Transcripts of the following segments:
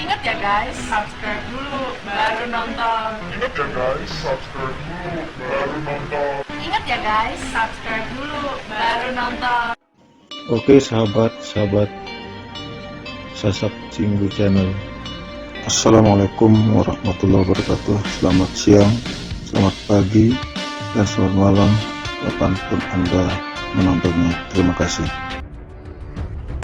Ingat ya guys, subscribe dulu baru nonton. Ingat ya guys, subscribe dulu baru nonton. Ingat ya guys, subscribe dulu baru nonton. Oke sahabat Sasak Cinggu Channel. Assalamualaikum warahmatullahi wabarakatuh. Selamat siang, selamat pagi, dan selamat malam kapanpun Anda menontonnya. Terima kasih.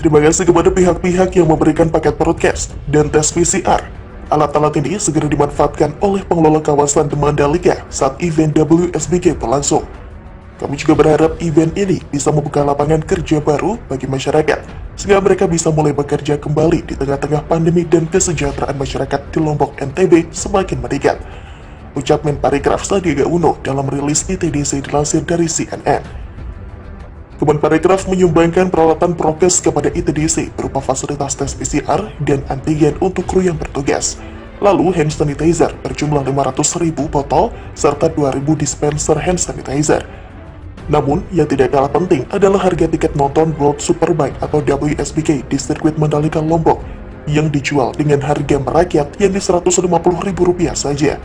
Terima kasih kepada pihak-pihak yang memberikan paket broadcast dan tes PCR. Alat-alat ini segera dimanfaatkan oleh pengelola kawasan The Mandalika saat event WSBK berlangsung. Kami juga berharap event ini bisa membuka lapangan kerja baru bagi masyarakat, sehingga mereka bisa mulai bekerja kembali di tengah-tengah pandemi dan kesejahteraan masyarakat di Lombok NTB semakin meningkat. Ucap Menparekraf Sandiaga Uno dalam rilis ITDC dilansir dari CNN. Kemenparekraf menyumbangkan peralatan prokes kepada ITDC berupa fasilitas tes PCR dan antigen untuk kru yang bertugas. Lalu hand sanitizer berjumlah 500.000 botol serta 2.000 dispenser hand sanitizer. Namun, yang tidak kalah penting adalah harga tiket nonton World Superbike atau WSBK di sirkuit Mandalika Lombok yang dijual dengan harga merakyat yang di Rp150.000 saja.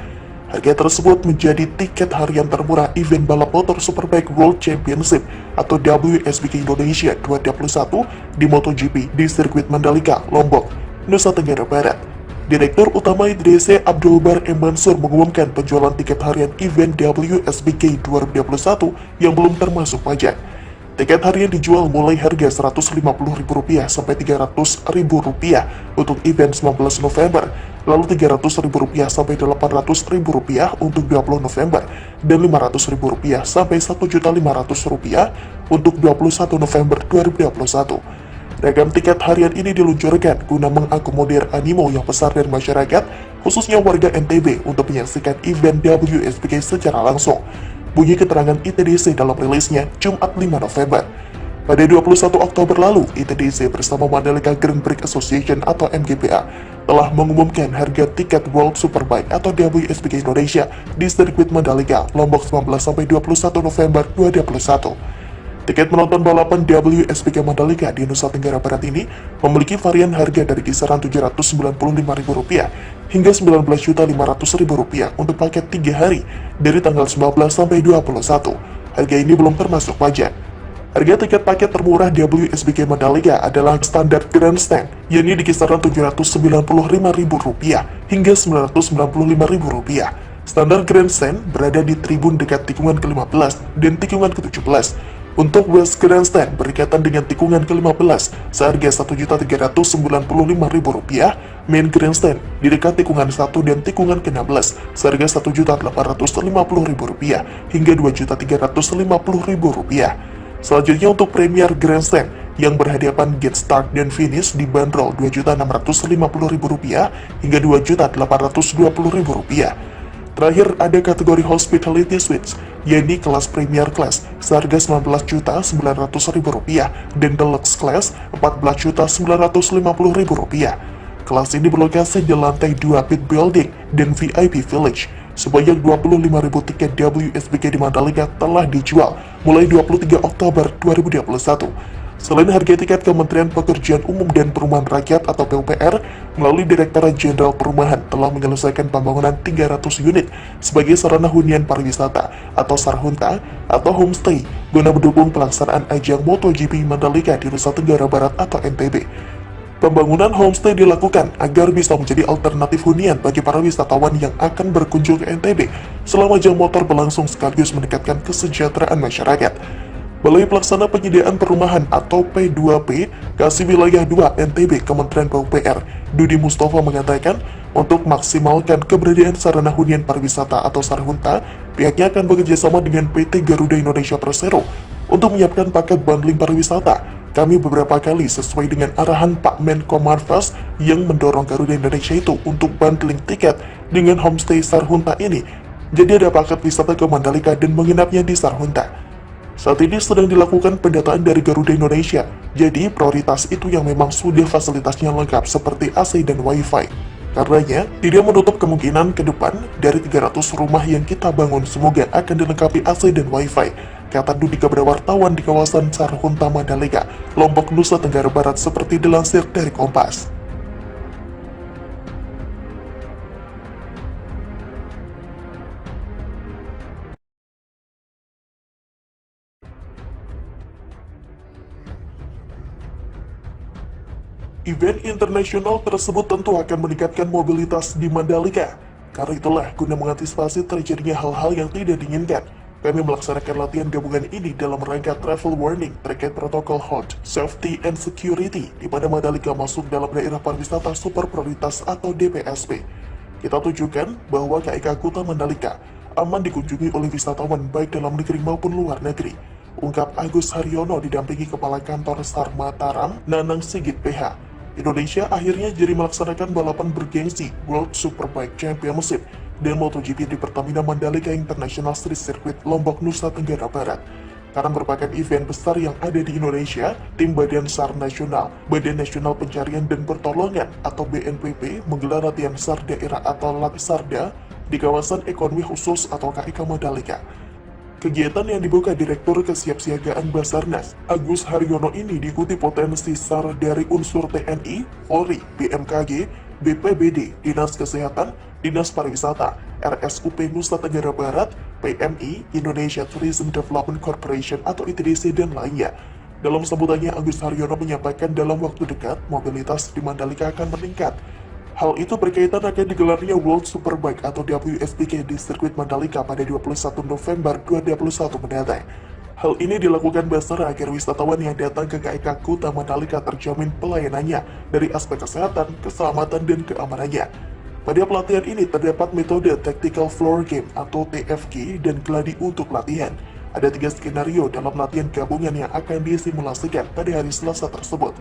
Harga tersebut menjadi tiket harian termurah event balap motor Superbike World Championship atau WSBK Indonesia 2021 di MotoGP di sirkuit Mandalika, Lombok, Nusa Tenggara Barat. Direktur Utama ITDC Abdul Bar M. Mansur mengumumkan penjualan tiket harian event WSBK 2021 yang belum termasuk pajak. Tiket harian dijual mulai harga Rp150.000 sampai Rp300.000 untuk event 19 November, lalu Rp300.000 sampai Rp800.000 untuk 20 November, dan Rp500.000 sampai Rp1.500.000 untuk 21 November 2021. Ragam tiket harian ini diluncurkan guna mengakomodir animo yang besar dari masyarakat, khususnya warga NTB untuk menyaksikan event WSBK secara langsung. Bunyi keterangan ITDC dalam rilisnya Jumat 5 November. Pada 21 Oktober lalu, ITDC bersama Mandalika Grand Prix Association atau MGPA telah mengumumkan harga tiket World Superbike atau WSBK Indonesia di sirkuit Mandalika, Lombok 19-21 November 2021. Tiket menonton balapan WSBK Mandalika di Nusa Tenggara Barat ini memiliki varian harga dari kisaran Rp795.000 hingga Rp19.500.000 untuk paket 3 hari dari tanggal 19 sampai 21. Harga ini belum termasuk pajak. Harga tiket paket termurah WSBK Mandalika adalah standar grandstand, yakni di kisaran Rp795.000 hingga Rp995.000. Standar grandstand berada di tribun dekat tikungan ke-15 dan tikungan ke-17. Untuk West Grandstand berikatan dengan tikungan ke-15 seharga Rp1.395.000, Main Grandstand di dekat tikungan 1 dan tikungan ke-16 seharga Rp1.850.000 hingga Rp2.350.000. Selanjutnya untuk Premier Grandstand yang berhadapan gate start dan finish dibanderol Rp2.650.000 hingga Rp2.820.000. Terakhir ada kategori Hospitality Suites, yakni kelas Premier Class seharga Rp19.900.000 dan Deluxe Class Rp14.950.000. Kelas ini berlokasi di lantai 2 Pit Building dan VIP Village. Sebanyak 25.000 tiket WSBK di Mandalika telah dijual mulai 23 Oktober 2021. Selain harga tiket, Kementerian Pekerjaan Umum dan Perumahan Rakyat atau PUPR melalui Direktorat Jenderal Perumahan telah menyelesaikan pembangunan 300 unit sebagai sarana hunian pariwisata atau sarhunta atau homestay guna mendukung pelaksanaan ajang MotoGP Mandalika di Nusa Tenggara Barat atau NTB. Pembangunan homestay dilakukan agar bisa menjadi alternatif hunian bagi para wisatawan yang akan berkunjung ke NTB selama ajang motor berlangsung sekaligus meningkatkan kesejahteraan masyarakat. Balai Pelaksana Penyediaan Perumahan atau P2P Kasih Wilayah 2 NTB Kementerian PUPR Dudi Mustafa mengatakan untuk maksimalkan keberadaan sarana hunian pariwisata atau sarhunta, pihaknya akan bekerjasama dengan PT Garuda Indonesia Persero untuk menyiapkan paket bundling pariwisata. Kami beberapa kali sesuai dengan arahan Pak Menko Marves yang mendorong Garuda Indonesia itu untuk bundling tiket dengan homestay sarhunta ini. Jadi ada paket wisata ke Mandalika dan menginapnya di sarhunta. Saat ini sedang dilakukan pendataan dari Garuda Indonesia, jadi prioritas itu yang memang sudah fasilitasnya lengkap seperti AC dan Wi-Fi. Karenanya, tidak menutup kemungkinan ke depan dari 300 rumah yang kita bangun semoga akan dilengkapi AC dan Wi-Fi, kata Dudi kepada wartawan di kawasan Sarhunta Mandalika, Lombok, Nusa Tenggara Barat seperti dilansir dari Kompas. Event internasional tersebut tentu akan meningkatkan mobilitas di Mandalika. Karena itulah, guna mengantisipasi terjadinya hal-hal yang tidak diinginkan, kami melaksanakan latihan gabungan ini dalam rangka travel warning terkait protokol HOT, Safety and Security, di mana Mandalika masuk dalam daerah pariwisata super prioritas atau DPSP. Kita tunjukkan bahwa KIK Kuta Mandalika aman dikunjungi oleh wisatawan baik dalam negeri maupun luar negeri, ungkap Agus Haryono didampingi Kepala Kantor SAR Mataram, Nanang Sigit PH. Indonesia akhirnya jadi melaksanakan balapan bergengsi World Superbike Championship dan MotoGP di Pertamina Mandalika International Street Circuit Lombok, Nusa Tenggara Barat. Karena merupakan event besar yang ada di Indonesia, tim Badan SAR Nasional, Badan Nasional Pencarian dan Pertolongan atau BNPB menggelar latihan SAR daerah atau Laksarda di kawasan ekonomi khusus atau KIK Mandalika. Kegiatan yang dibuka Direktur Kesiapsiagaan Basarnas, Agus Haryono ini diikuti potensi SAR dari unsur TNI, Polri, BMKG, BPBD, Dinas Kesehatan, Dinas Pariwisata, RSUP Nusa Tenggara Barat, PMI, Indonesia Tourism Development Corporation atau ITDC dan lainnya. Dalam sambutannya, Agus Haryono menyampaikan dalam waktu dekat, mobilitas di Mandalika akan meningkat. Hal itu berkaitan akan digelarnya World Superbike atau WSBK di sirkuit Mandalika pada 21 November 2021 mendatang. Hal ini dilakukan Basara agar wisatawan yang datang ke KIK Kuta Mandalika terjamin pelayanannya dari aspek kesehatan, keselamatan, dan keamanannya. Pada pelatihan ini terdapat metode Tactical Floor Game atau TFG dan gladi untuk latihan. Ada 3 skenario dalam latihan gabungan yang akan disimulasikan pada hari Selasa tersebut.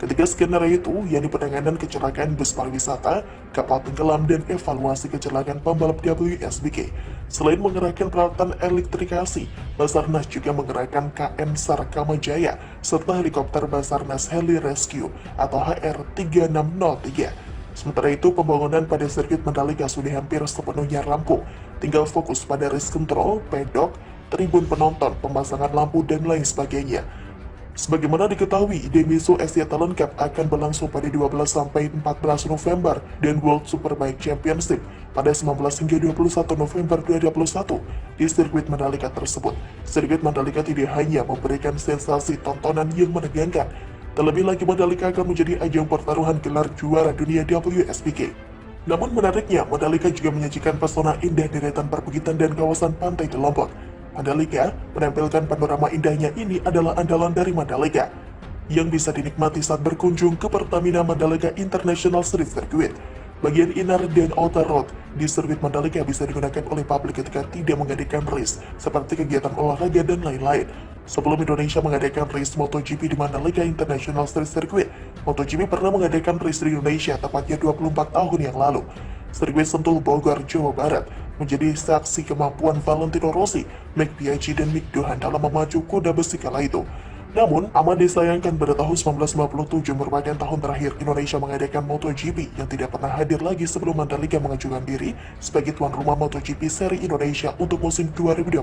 Ketiga skenario itu, yakni penanganan kecelakaan bus pariwisata, kapal tenggelam, dan evaluasi kecelakaan pembalap WSBK. Selain mengerahkan peralatan elektrifikasi, Basarnas juga mengerahkan KN SAR Kamajaya serta helikopter Basarnas Heli Rescue atau HR-3603. Sementara itu, pembangunan pada sirkuit Mandalika sudah hampir sepenuhnya rampung. Tinggal fokus pada race control, pedok, tribun penonton, pemasangan lampu, dan lain sebagainya. Sebagaimana diketahui, Demiso Asia Talent Cup akan berlangsung pada 12-14 November dan World Superbike Championship pada 19 hingga 21 November 2021 di sirkuit Mandalika tersebut. Sirkuit Mandalika tidak hanya memberikan sensasi tontonan yang menegangkan, terlebih lagi Mandalika akan menjadi ajang pertaruhan gelar juara dunia WSBK. Namun menariknya, Mandalika juga menyajikan pesona indah deretan perbukitan dan kawasan pantai di Lombok. Mandalika menampilkan panorama indahnya ini adalah andalan dari Mandalika yang bisa dinikmati saat berkunjung ke Pertamina Mandalika International Street Circuit. Bagian inner dan outer road di sirkuit Mandalika bisa digunakan oleh publik ketika tidak mengadakan race seperti kegiatan olahraga dan lain-lain. Sebelum Indonesia mengadakan race MotoGP di Mandalika International Street Circuit, MotoGP pernah mengadakan race di Indonesia tepatnya 24 tahun yang lalu. Sirkuit Sentul Bogor, Jawa Barat menjadi saksi kemampuan Valentino Rossi, Mick Biaggi, dan Mick Duhan dalam memacu kuda besi kala itu. Namun, amat disayangkan pada tahun 1957 merupakan tahun terakhir Indonesia mengadakan MotoGP yang tidak pernah hadir lagi sebelum Mandalika mengajukan diri sebagai tuan rumah MotoGP seri Indonesia untuk musim 2022.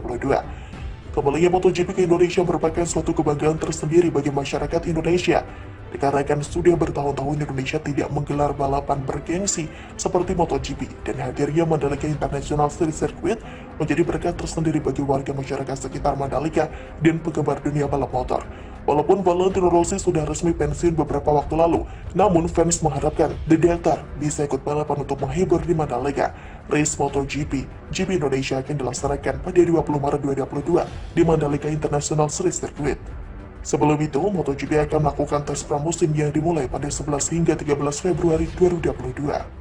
Kembalinya MotoGP ke Indonesia merupakan suatu kebanggaan tersendiri bagi masyarakat Indonesia. Dikarenakan sudah bertahun-tahun Indonesia tidak menggelar balapan bergengsi seperti MotoGP, dan hadirnya Mandalika International Street Circuit menjadi berkat tersendiri bagi warga masyarakat sekitar Mandalika dan penggemar dunia balap motor. Walaupun Valentino Rossi sudah resmi pensiun beberapa waktu lalu, namun fans mengharapkan The Delta bisa ikut balapan untuk menghibur di Mandalika. Race MotoGP GP Indonesia akan dilaksanakan pada 20 Maret 2022 di Mandalika International Street Circuit. Sebelum itu, MotoGP akan melakukan tes pramusim yang dimulai pada 11 hingga 13 Februari 2022.